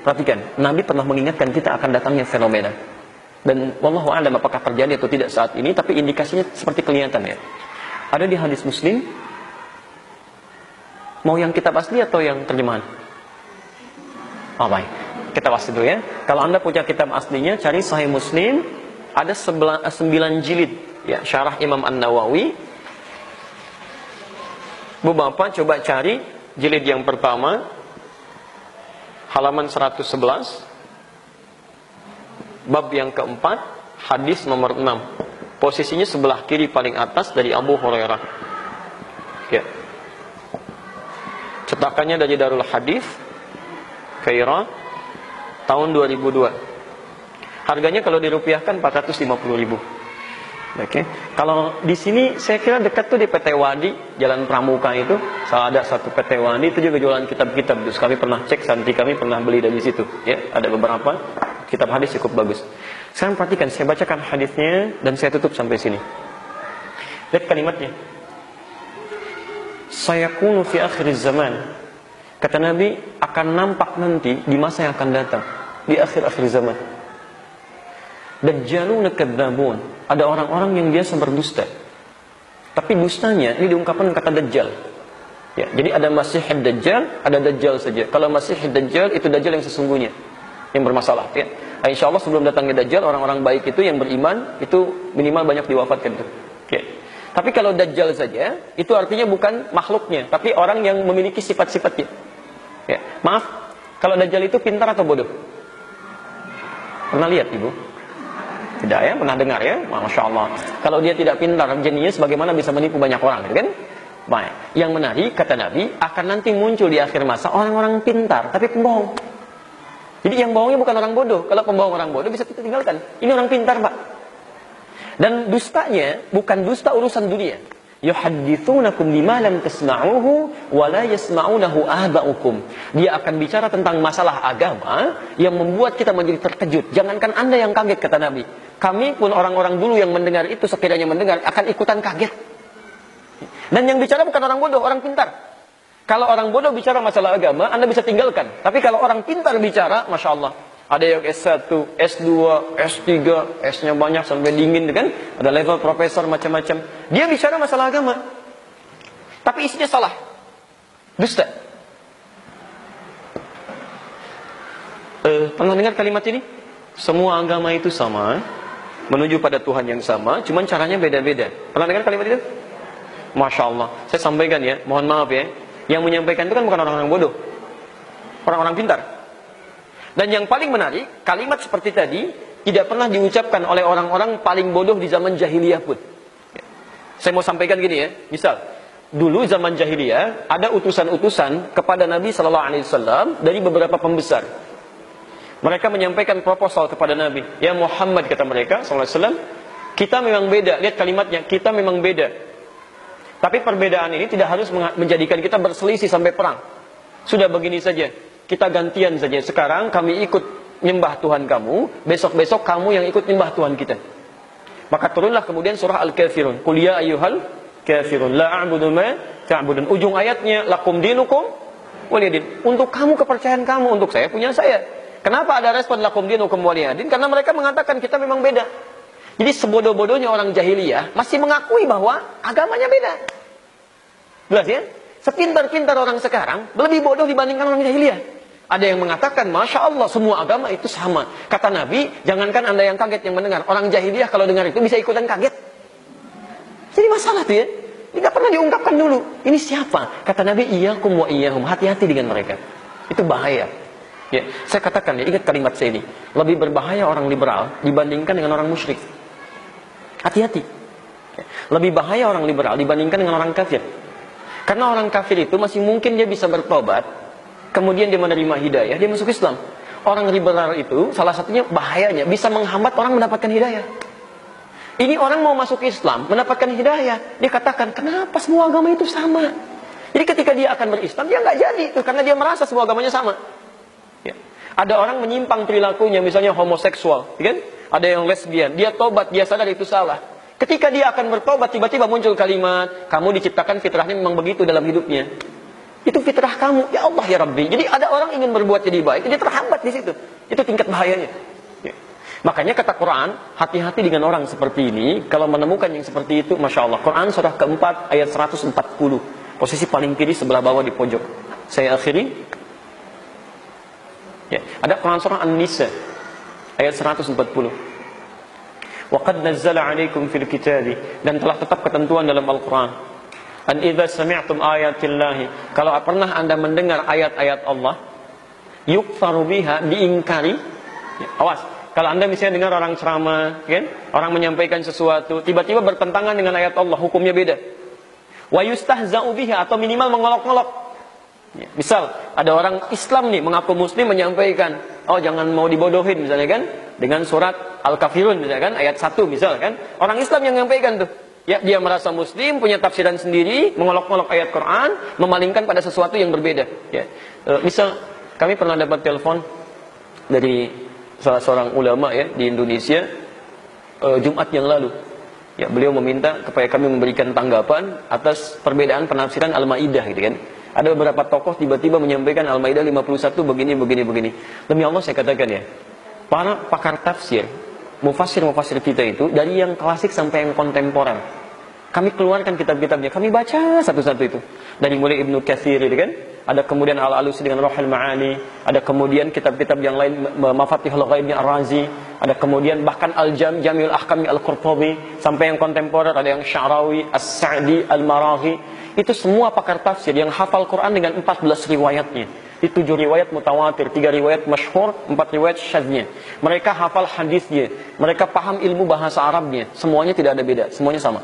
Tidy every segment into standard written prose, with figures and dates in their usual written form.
Perhatikan, Nabi pernah mengingatkan kita akan datangnya fenomena. Dan wallahu a'lam apakah terjadi atau tidak saat ini, tapi indikasinya seperti kelihatan ya. Ada di hadis Muslim. Mau yang kitab asli atau yang terjemahan? Oh baik, kita bahas dulu ya. Kalau Anda punya kitab aslinya, cari Sahih Muslim. Ada 9 jilid ya, syarah Imam An-Nawawi. Bu Bapak coba cari jilid yang pertama, halaman 111, bab yang keempat, hadis nomor 6. Posisinya sebelah kiri paling atas dari Abu Hurairah. Ya. Cetakannya dari Darul Hadis, Kaira, tahun 2002. Harganya kalau dirupiahkan 450.000. Oke. Kalau di sini saya kira dekat tuh di PT Wadi, Jalan Pramuka itu, ada satu PT Wadi itu juga jualan kitab-kitab. Terus kami pernah cek, santri kami pernah beli dari situ. Ya, ada beberapa kitab hadis cukup bagus. Sekarang perhatikan, saya bacakan hadisnya dan saya tutup sampai sini. Lihat kalimatnya. Sayakunu fi akhir zaman. Kata Nabi, akan nampak nanti di masa yang akan datang, di akhir-akhir zaman. Dajjalun kadzabun. Ada orang-orang yang biasa berdusta. Tapi dustanya ini diungkapkan kata Dajjal. Ya, jadi ada Masih Dajjal, ada Dajjal saja. Kalau Masih Dajjal itu Dajjal yang sesungguhnya, yang bermasalah. Ya. Insya Allah sebelum datangnya Dajjal, orang-orang baik itu yang beriman itu minimal banyak diwafatkan tuh. Ya. Tapi kalau Dajjal saja, itu artinya bukan makhluknya, tapi orang yang memiliki sifat-sifatnya. Ya. Maaf, kalau Dajjal itu pintar atau bodoh? Pernah lihat Ibu? Tidak ya, pernah dengar ya? Masya Allah. Kalau dia tidak pintar, jenius, bagaimana bisa menipu banyak orang, kan? Baik. Yang menarik, kata Nabi, akan nanti muncul di akhir masa orang-orang pintar, tapi pembohong. Jadi yang bohongnya bukan orang bodoh. Kalau pembohong orang bodoh bisa kita tinggalkan. Ini orang pintar, Pak. Dan dustanya bukan dusta urusan dunia. Yuhadditsunakum bima lam tasma'uhu wa la yasma'unahu ahba'ukum. Dia akan bicara tentang masalah agama yang membuat kita menjadi terkejut. Jangankan Anda yang kaget, kata Nabi. Kami pun orang-orang dulu yang mendengar itu, sekiranya mendengar, akan ikutan kaget. Dan yang bicara bukan orang bodoh, orang pintar. Kalau orang bodoh bicara masalah agama, Anda bisa tinggalkan. Tapi kalau orang pintar bicara, Masya Allah. Ada yang S1, S2, S3, S-nya banyak sampai dingin, kan? Ada level profesor macam-macam. Dia bicara masalah agama. Tapi isinya salah. Dusta. Pernah dengar kalimat ini? Semua agama itu sama, menuju pada Tuhan yang sama, cuman caranya beda-beda. Pernah dengar kalimat itu? Masya Allah. Saya sampaikan ya, mohon maaf ya. Yang menyampaikan itu kan bukan orang-orang bodoh, orang-orang pintar. Dan yang paling menarik, kalimat seperti tadi tidak pernah diucapkan oleh orang-orang paling bodoh di zaman jahiliyah pun. Saya mau sampaikan gini ya, misal dulu zaman jahiliyah ada utusan-utusan kepada Nabi Sallallahu Alaihi Wasallam dari beberapa pembesar. Mereka menyampaikan proposal kepada Nabi. Ya Muhammad, kata mereka Sallallahu Alaihi Wasallam, kita memang beda. Lihat kalimatnya, kita memang beda. Tapi perbedaan ini tidak harus menjadikan kita berselisih sampai perang. Sudah begini saja, kita gantian saja. Sekarang kami ikut nyembah Tuhan kamu, besok-besok kamu yang ikut nyembah Tuhan kita. Maka turunlah kemudian surah Al-Kafirun. Qul ya ayyuhal kafirun la a'budu ma ta'budun. Ujung ayatnya lakum dinukum waliyadin. Untuk kamu kepercayaan kamu, untuk saya punya saya. Kenapa ada respon lakum dinukum waliyadin? Karena mereka mengatakan kita memang beda. Jadi sebodoh-bodohnya orang jahiliyah masih mengakui bahwa agamanya beda. Jelas ya? Sepintar-pintar orang sekarang lebih bodoh dibandingkan orang jahiliyah. Ada yang mengatakan, Masya Allah, semua agama itu sama. Kata Nabi, jangankan Anda yang kaget yang mendengar. Orang jahiliyah kalau dengar itu bisa ikutan kaget. Jadi masalah tuh ya. Tidak pernah diungkapkan dulu. Ini siapa? Kata Nabi, iyyakum wa iyyahum. Hati-hati dengan mereka. Itu bahaya. Ya, saya katakan ya, ingat kalimat saya ini. Lebih berbahaya orang liberal dibandingkan dengan orang musyrik. Hati-hati. Ya, lebih bahaya orang liberal dibandingkan dengan orang kafir. Karena orang kafir itu masih mungkin dia bisa bertobat, kemudian dia menerima hidayah, dia masuk Islam. Orang liberal itu salah satunya bahayanya bisa menghambat orang mendapatkan hidayah. Ini orang mau masuk Islam, mendapatkan hidayah, dia katakan, kenapa semua agama itu sama? Jadi ketika dia akan berislam, dia nggak jadi itu karena dia merasa semua agamanya sama. Ya. Ada orang menyimpang perilakunya, misalnya homoseksual, kan? Ada yang lesbian, dia tobat, dia sadar itu salah. Ketika dia akan bertobat, tiba-tiba muncul kalimat, kamu diciptakan fitrahnya memang begitu dalam hidupnya. Itu Itu fitrah kamu. Ya Allah ya Rabbi. Jadi ada orang ingin berbuat jadi baik, dia terhambat di situ. Itu tingkat bahayanya. Ya. Makanya kata Quran, hati-hati dengan orang seperti ini. Kalau menemukan yang seperti itu, Masya Allah. Quran surah keempat ayat 140. Posisi paling kiri sebelah bawah di pojok. Saya akhiri. Ya. Ada Quran surah An-Nisa ayat 140. Wa qad nazzala 'alaikum fil kitabi, dan telah tetap ketentuan dalam Al-Qur'an. An idza sami'tum ayatillahi, kalau pernah Anda mendengar ayat-ayat Allah, yukfaru biha, diingkari. Ya, awas, kalau Anda misalnya dengar orang ceramah, kan? Orang menyampaikan sesuatu, tiba-tiba bertentangan dengan ayat Allah, hukumnya beda. Wa yustahza'u biha, atau minimal mengolok-olok. Ya, misal ada orang Islam nih mengaku muslim menyampaikan, oh jangan mau dibodohin misalnya kan, dengan surat Al-Kafirun misalkan ayat 1 misalkan, orang Islam yang menyampaikan tuh. Ya, dia merasa muslim, punya tafsiran sendiri, mengolok-olok ayat Quran, memalingkan pada sesuatu yang berbeda. Ya. Misal kami pernah dapat telepon dari salah seorang ulama ya di Indonesia Jumat yang lalu. Ya, beliau meminta supaya kami memberikan tanggapan atas perbedaan penafsiran Al-Maidah gitu kan. Ada beberapa tokoh tiba-tiba menyampaikan Al-Maidah 51 begini. Demi Allah saya katakan ya, para pakar tafsir, mufassir kita itu dari yang klasik sampai yang kontemporer, kami keluarkan kitab-kitabnya, kami baca satu-satu itu. Dari mulai Ibnu Katsir itu kan, ada kemudian Al-Alusi dengan Ruhul Ma'ani, ada kemudian kitab-kitab yang lain Mafatihul Ghaib Ar-Razi, ada kemudian bahkan Jami'ul Ahkam Al-Qurtubi, sampai yang kontemporer ada yang Sya'rawi, As-Sa'di, Al-Maraghi. Itu semua pakar tafsir yang hafal Quran dengan 14 riwayatnya. Di 7 riwayat mutawatir, 3 riwayat masyhur, 4 riwayat syadznya. Mereka hafal hadisnya, mereka paham ilmu bahasa Arabnya. Semuanya tidak ada beda, semuanya sama.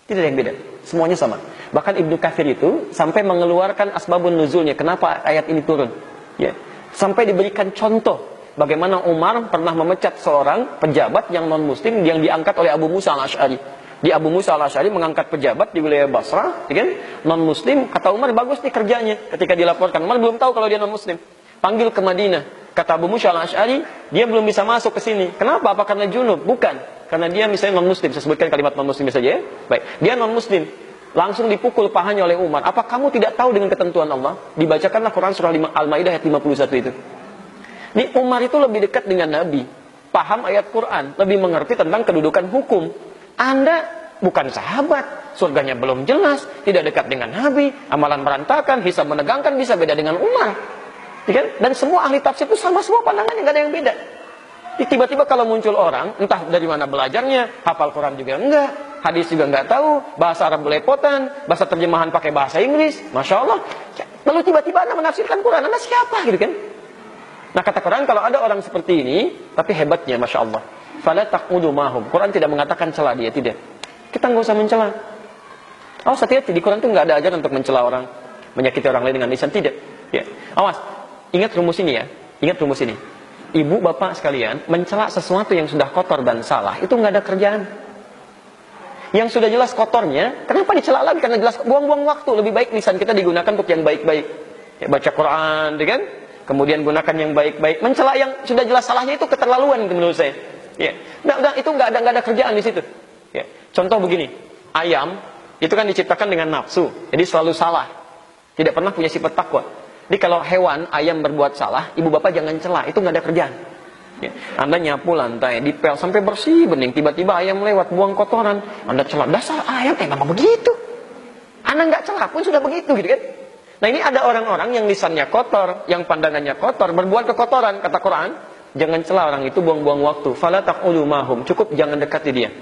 Tidak ada yang beda, semuanya sama. Bahkan Ibnu Katsir itu sampai mengeluarkan asbabun nuzulnya, kenapa ayat ini turun. Ya. Sampai diberikan contoh bagaimana Umar pernah memecat seorang pejabat yang non muslim yang diangkat oleh Abu Musa Al-Asy'ari. Di Abu Musa Al-Asy'ari mengangkat pejabat di wilayah Basrah, ya kan? Non muslim, kata Umar bagus nih kerjanya. Ketika dilaporkan, Umar belum tahu kalau dia non muslim. Panggil ke Madinah. Kata Abu Musa Al-Asy'ari, dia belum bisa masuk ke sini. Kenapa? Apa karena junub? Bukan. Karena dia misalnya non muslim. Saya sebutkan kalimat non muslim saja ya. Baik. Dia non muslim. Langsung dipukul pahanya oleh Umar. Apa kamu tidak tahu dengan ketentuan Allah? Dibacakanlah Quran surah Al-Maidah ayat 51 itu. Ini Umar itu lebih dekat dengan Nabi. Paham ayat Quran, lebih mengerti tentang kedudukan hukum. Anda bukan sahabat, surganya belum jelas, tidak dekat dengan Nabi, amalan berantakan, hisab menegangkan, bisa beda dengan Umar. Ya kan? Dan semua ahli tafsir itu sama semua pandangannya, nggak ada yang beda. Tiba-tiba kalau muncul orang, entah dari mana belajarnya, hafal Quran juga enggak, hadis juga enggak tahu, bahasa Arab belepotan, bahasa terjemahan pakai bahasa Inggris, Masya Allah. Lalu tiba-tiba Anda menafsirkan Quran, Anda siapa gitu kan? Nah kata Quran, kalau ada orang seperti ini, tapi hebatnya Masya Allah, fala taqudu mahum. Quran tidak mengatakan celah dia, tidak. Kita nggak usah mencela. Awas hati-hati, di Quran itu nggak ada ajaran untuk mencela orang, menyakiti orang lain dengan lisan, tidak. Ya. Awas, ingat rumus ini ya. Ingat rumus ini. Ibu bapak sekalian, mencela sesuatu yang sudah kotor dan salah, itu nggak ada kerjaan. Yang sudah jelas kotornya, kenapa dicela lagi? Karena jelas buang-buang waktu. Lebih baik lisan kita digunakan untuk yang baik-baik. Ya, baca Quran, kan? Kemudian gunakan yang baik-baik. Mencela yang sudah jelas salahnya itu keterlaluan menurut saya. Ya, itu nggak ada kerjaan di situ. Ya. Contoh begini, ayam itu kan diciptakan dengan nafsu, jadi selalu salah, tidak pernah punya sifat takwa. Jadi kalau hewan ayam berbuat salah, ibu bapak jangan celah, itu nggak ada kerjaan. Ya. Anda nyapu lantai, dipel sampai bersih bening, tiba-tiba ayam lewat buang kotoran, Anda celah, dasar ayam memang begitu. Anda nggak celah pun sudah begitu, gitu kan? Nah ini ada orang-orang yang lisannya kotor, yang pandangannya kotor, berbuat kekotoran, kata Quran, jangan celah orang itu, buang-buang waktu. Fala taqulu mahum, cukup jangan dekati dia.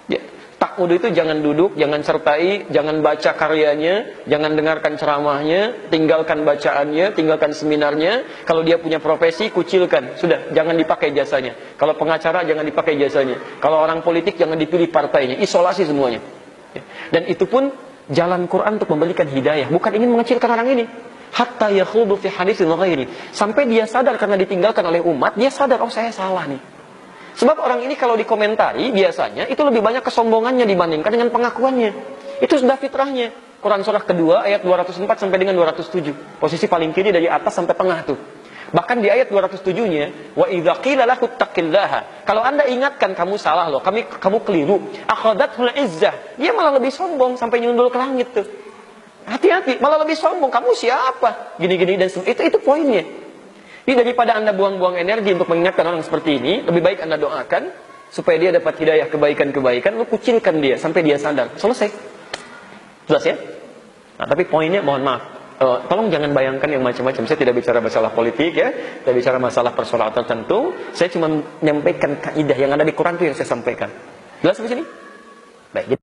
Ya, takudu itu jangan duduk, jangan sertai, jangan baca karyanya, jangan dengarkan ceramahnya, tinggalkan bacaannya, tinggalkan seminarnya. Kalau dia punya profesi, kucilkan. Sudah, jangan dipakai jasanya. Kalau pengacara, jangan dipakai jasanya. Kalau orang politik, jangan dipilih partainya. Isolasi semuanya. Ya. Dan itu pun jalan Quran untuk memberikan hidayah, bukan ingin mengecilkan orang ini. Hatta yakhudu fi haditsin ghairi. Sampai dia sadar karena ditinggalkan oleh umat, dia sadar, oh saya salah nih. Sebab orang ini kalau dikomentari biasanya itu lebih banyak kesombongannya dibandingkan dengan pengakuannya. Itu sudah fitrahnya. Quran surah kedua ayat 204 sampai dengan 207. Posisi paling kiri dari atas sampai tengah tuh. Bahkan di ayat 207-nya, wa idza qila lahu taqillaha. Kalau Anda ingatkan kamu salah loh, kamu keliru. Akhadathul izzah. Dia malah lebih sombong sampai nyundul ke langit tuh. Hati-hati, malah lebih sombong. Kamu siapa? Gini-gini dan itu poinnya. Ini daripada Anda buang-buang energi untuk mengingatkan orang seperti ini, lebih baik Anda doakan supaya dia dapat hidayah kebaikan-kebaikan, lu kucilkan dia sampai dia sadar. Selesai. Jelas ya? Nah, tapi poinnya mohon maaf. Tolong jangan bayangkan yang macam-macam. Saya tidak bicara masalah politik ya, tidak bicara masalah persoalan tertentu. Saya cuma menyampaikan kaidah yang ada di Quran itu yang saya sampaikan. Jelas di sini? Baik.